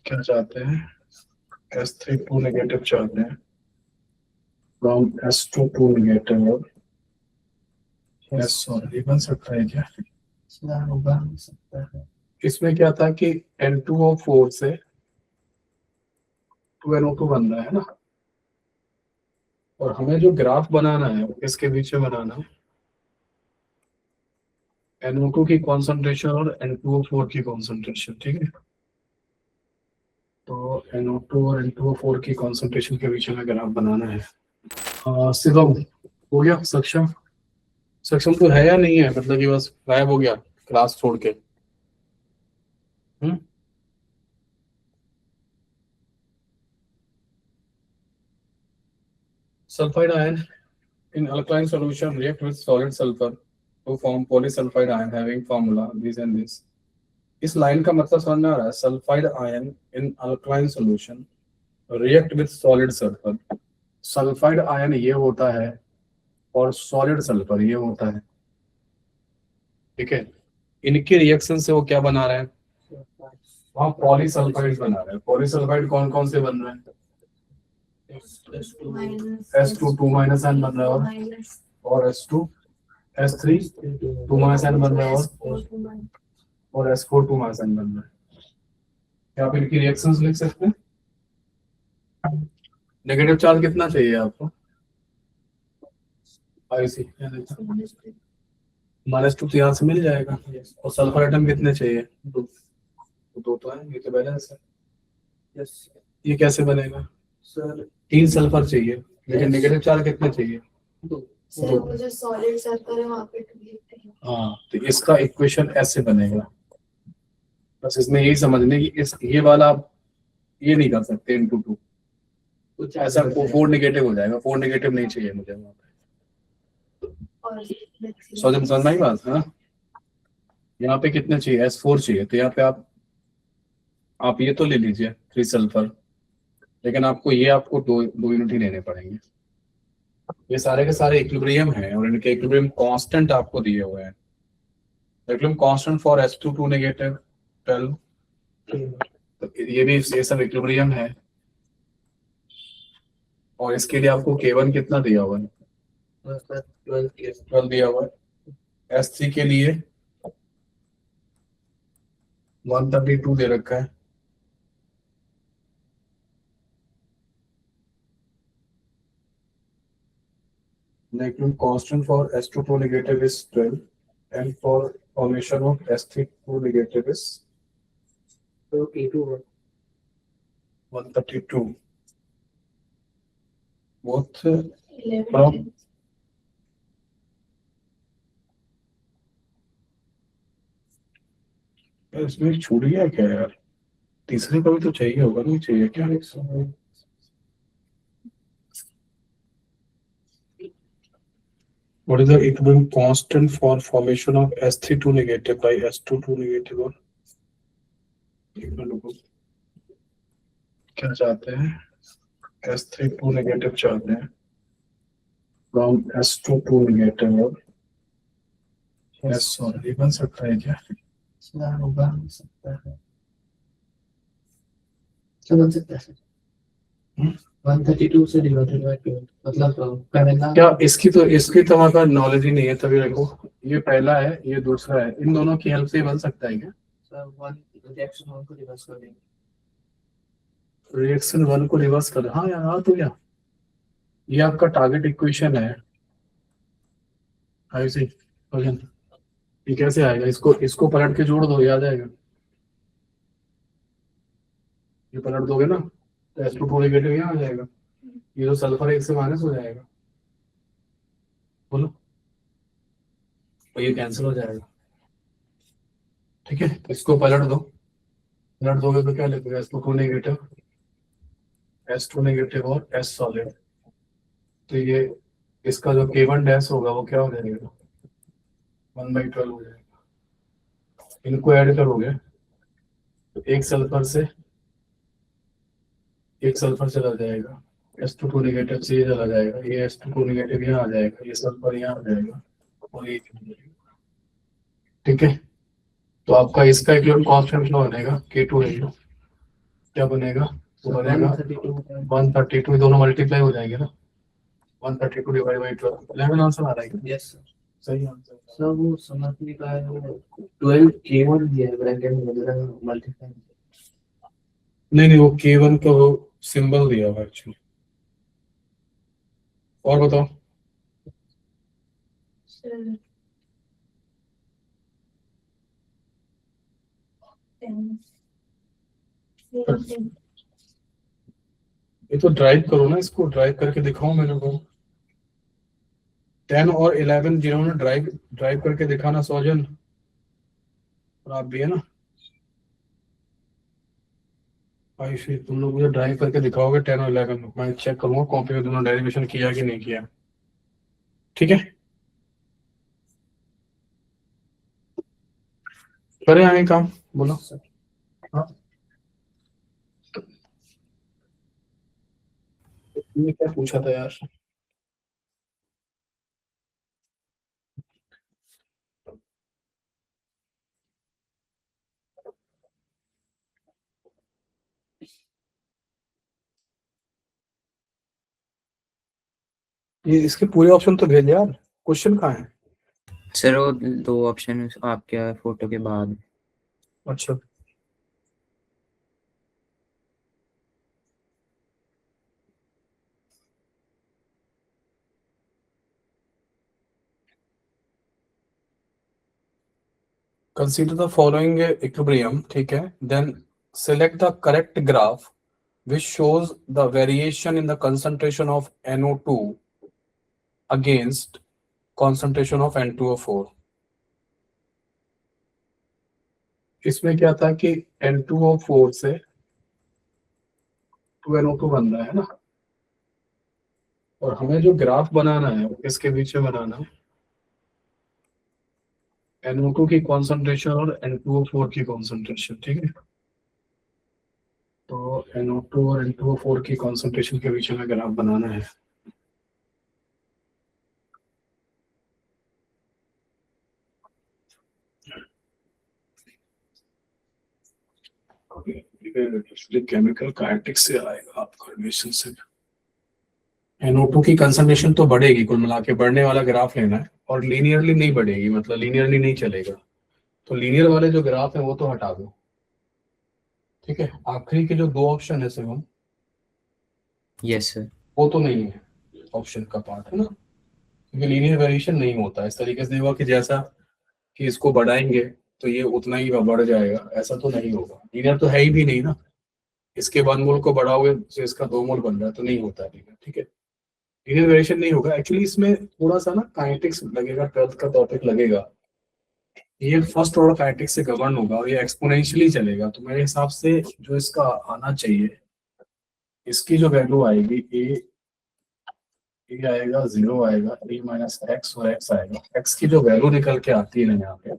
क्या चाहते हैं, S3 2 नेगेटिव चाहते हैं फ्रॉम S2 2 नेगेटिव और S सॉरी बन सकता है क्या? बन सकता है। इसमें क्या था कि N2O4 से 2NO2 बन रहा है ना, और हमें जो ग्राफ बनाना है वो किसके बीच में बनाना है, NO2 की कॉन्सेंट्रेशन और N2O4 की कॉन्सेंट्रेशन। ठीक है, तो NO2 और N2O4 की कॉन्सेंट्रेशन के बीच में ग्राफ बनाना है। शिवम हो गया सक्षम? सक्षम तो है या नहीं है, मतलब कि बस गायब हो गया क्लास छोड़ के? Sulphide ion in alkaline solution react with solid sulfur to form polysulfide ion having formula this and this। इस लाइन का मतलब समझ में आ रहा है? Sulphide ion in alkaline solution react with solid sulphur. Sulphide ion ये होता है और सॉलिड सल्फर ये होता है। ठीक है, इनके रिएक्शन से वो क्या बना रहे हैं, वहाँ पॉलीसल्फाइड बना रहे हैं। पॉलीसल्फाइड कौन कौन से बन रहे हैं? S2 2 माइनस एन बन रहा है और S2 S3 2 माइनस एन बन रहा है और S4 2 माइनस एन बन रहा है। क्या आप इनकी रिएक्शंस लिख सकते हैं? नेगेटिव चार्ज कितना चाहिए आपको? IC -2 तो यहाँ से मिल जाएगा। और सल्फर एटम कितने चाहिए? 2 तो है, ये तो बैलेंस है। यस, ये कैसे बनेगा सर? 3 सल्फर चाहिए, लेकिन नेगेटिव चार्ज कितना चाहिए? 2। सर वो जो सॉलिड सल्फर है वहाँ पे 2 लिखते हैं। हाँ, तो इसका इक्वेशन ऐसे बनेगा। बस इसमें यही समझने की इस ये वाला आप ये नहीं कर सकते इनटू 2, कुछ ऐसा 4 नेगेटिव हो जाएगा। 4 नेगेटिव नहीं चाहिए मुझे वहाँ पे। समझ में आई बात? हाँ, यहाँ पे कितने चाहिए? S4 चाहिए, तो यहाँ पे आप ये तो ले लीजिए 3 सल्फर, लेकिन आपको दो यूनिट ही लेने पड़ेंगे। ये सारे के सारे इक्विलिब्रियम हैं और इनके इक्विलिब्रियम कांस्टेंट आपको दिए हुए हैं। Equilibrium constant for S2 2 negative 12, तो ये भी ये सब इक्विलिब्रियम है। और इसके लिए आपको K1 कितना दिया हुआ है? 12 दिया हुआ है। S3 के लिए 132 दे रखा है। Equilibrium constant for S2 2 negative is 12 and for formation of S3 2 negative is 132. Both from इसमें छूट गया क्या यार? तीसरे का भी तो चाहिए होगा, नहीं चाहिए क्या? What is the equilibrium constant for formation of S3 2 negative by S2 2 negative? और क्या चाहते हैं, S3 2 नेगेटिव चाहते हैं फ्रॉम S2 2 नेगेटिव और S सॉरी बन सकता है क्या? बन सकता है, बन सकता है। 132 से डिवाइडेड बाय 2 मतलब क्या? इसकी तो हमारे नॉलेज ही नहीं है, तभी देखो ये पहला है ये दूसरा है, इन दोनों की हेल्प से बन सकता है क्या? रिएक्शन 1 को रिवर्स कर देंगे। रिएक्शन 1 को रिवर्स कर, हाँ यार, हाँ तो क्या ये आपका टारगेट इक्वेशन है। ऐसे ये कैसे आएगा? इसको पलट के जोड़ दो, याद आएगा। ये पलट दोगे ना तो S2 2 नेगेटिव यहाँ आ जाएगा, ये जो सल्फर है इससे माइनस हो जाएगा, बोलो, और ये कैंसिल हो जाएगा। ठीक है, इसको पलट दोगे तो क्या लिखोगे? S2 नेगेटिव और S सॉलिड। तो ये इसका जो K1 डैश होगा वो क्या हो जाएगा? 1/12 हो जाएगा। इनको ऐड करोगे तो एक सल्फर चला जाएगा, S2 नेगेटिव से ये चला जाएगा, ये S2 नेगेटिव यहाँ आ जाएगा, ये सल्फर यहाँ आ जाएगा और ये। ठीक है, तो आपका इसका इक्विलिब्रियम कांस्टेंट कितना बनेगा? K2 है। क्या बनेगा? वो बनेगा 132, दोनों मल्टीप्लाई हो जाएंगे ना, 132 डिवाइड बाई 12, 11 आंसर आ रहा है क्या? Yes sir. सही आंसर। सर वो समझने का है, वो 12 K1 दिया है ब्रैकेट में, वगैरह मल्टीप्लाई। नहीं वो K1 का वो सिंबल दिया हुआ एक्चुअली। और बताओ। सर 10 0 ये तो ड्राइव करो ना, इसको ड्राइव करके दिखाओ मेरे को। 10 और 11 जिन्होंने ड्राइव करके दिखाना सौजन, और आप भी है ना आयुषी, तुम लोग मुझे ड्राइव करके दिखाओगे 10 और 11, मैं चेक करूंगा कॉपी में तुमने डेरिवेशन किया कि नहीं किया। ठीक है, करें आगे काम, बोलो। हाँ, ये क्या पूछा था यार? ये इसके पूरे ऑप्शन तो भेज यार, क्वेश्चन कहाँ है? सर वो 2 ऑप्शन आपके फोटो के बाद। अच्छा, consider the following equilibrium, ठीक है, then select the correct graph which shows the variation in the concentration of NO2 against concentration of N2O4। इसमें क्या था कि N2O4 से 2NO2 बन रहा है ना, और हमें जो ग्राफ बनाना है वो इसके बीच में बनाना है NO2 की कॉन्सेंट्रेशन और N2O4 की कॉन्सेंट्रेशन, ठीक है। तो NO2 और N2O4 की कॉन्सेंट्रेशन के बीच में ग्राफ बनाना है। केमिकल काइनेटिक्स से आएगा आपका रिलेशनशिप। NO2 की कंसंट्रेशन तो बढ़ेगी, कुल मिला के बढ़ने वाला ग्राफ लेना है, और लीनियरली नहीं बढ़ेगी, मतलब लीनियरली नहीं चलेगा, तो लीनियर वाले जो ग्राफ है वो तो हटा दो, ठीक है। आखिरी के जो 2 ऑप्शन है शिवम, यस सर। वो तो नहीं है ऑप्शन का पार्ट, है ना, क्योंकि लीनियर वेरिएशन नहीं होता इस तरीके से, होगा कि जैसा कि इसको बढ़ाएंगे तो ये उतना ही बढ़ जाएगा, ऐसा तो नहीं होगा। लीनियर तो है ही भी नहीं ना, इसके 1 मोल को बढ़ाओगे तो इसका 2 मोल बन रहा है, तो नहीं होता लीनियर, ठीक है। लीनियर वेरिएशन नहीं होगा एक्चुअली, इसमें थोड़ा सा ना काइनेटिक्स लगेगा, 12th का टॉपिक लगेगा, ये फर्स्ट ऑर्डर काइनेटिक्स से गवर्न होगा और ये एक्सपोनेंशियली चलेगा, तो मेरे हिसाब से जो इसका आना चाहिए, इसकी जो वैल्यू आएगी ए आएगा 0 आएगा, ए माइनस एक्स और एक्स आएगा। एक्स की जो वैल्यू निकल के आती है ना यहाँ पे,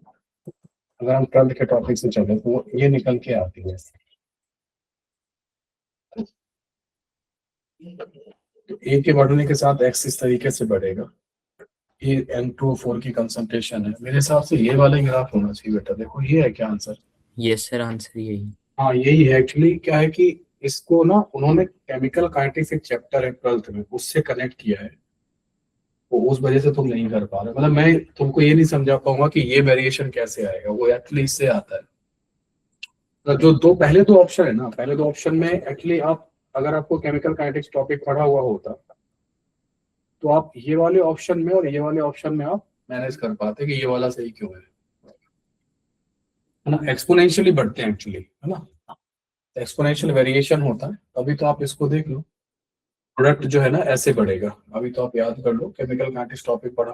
अगर हम 12th के टॉपिक से चले तो ये निकल के आती है, तो ए के बढ़ने के साथ एक्स इस तरीके से बढ़ेगा। ये N2O4 की कंसंट्रेशन है, मेरे हिसाब से ये वाला ग्राफ होना चाहिए बेटा। देखो ये है क्या आंसर? यस सर, आंसर यही। हाँ यही है एक्चुअली। क्या है कि इसको ना उन्होंने केमिकल काइनेटिक्स एक चैप्टर है 12th में, उससे कनेक्ट किया है, वो उस वजह से तुम नहीं कर पा रहे, मतलब मैं तुमको ये नहीं समझा पाऊंगा कि ये वेरिएशन कैसे आएगा, वो एक्चुअली इससे आता है। तो जो पहले 2 ऑप्शन है ना, पहले 2 ऑप्शन में एक्चुअली आप, अगर आपको केमिकल काइनेटिक्स टॉपिक पढ़ा हुआ होता तो आप ये वाले ऑप्शन में और ये वाले ऑप्शन में आप मैनेज कर पाते कि ये वाला सही क्यों है ना। एक्सपोनेंशियली बढ़ते हैं एक्चुअली, है ना, एक्सपोनेंशियल वेरिएशन होता है। अभी तो आप इसको देख लो, प्रोडक्ट जो है ना ऐसे बढ़ेगा। अभी तो आप याद कर लो, केमिकल काइनेटिक्स टॉपिक पढ़ा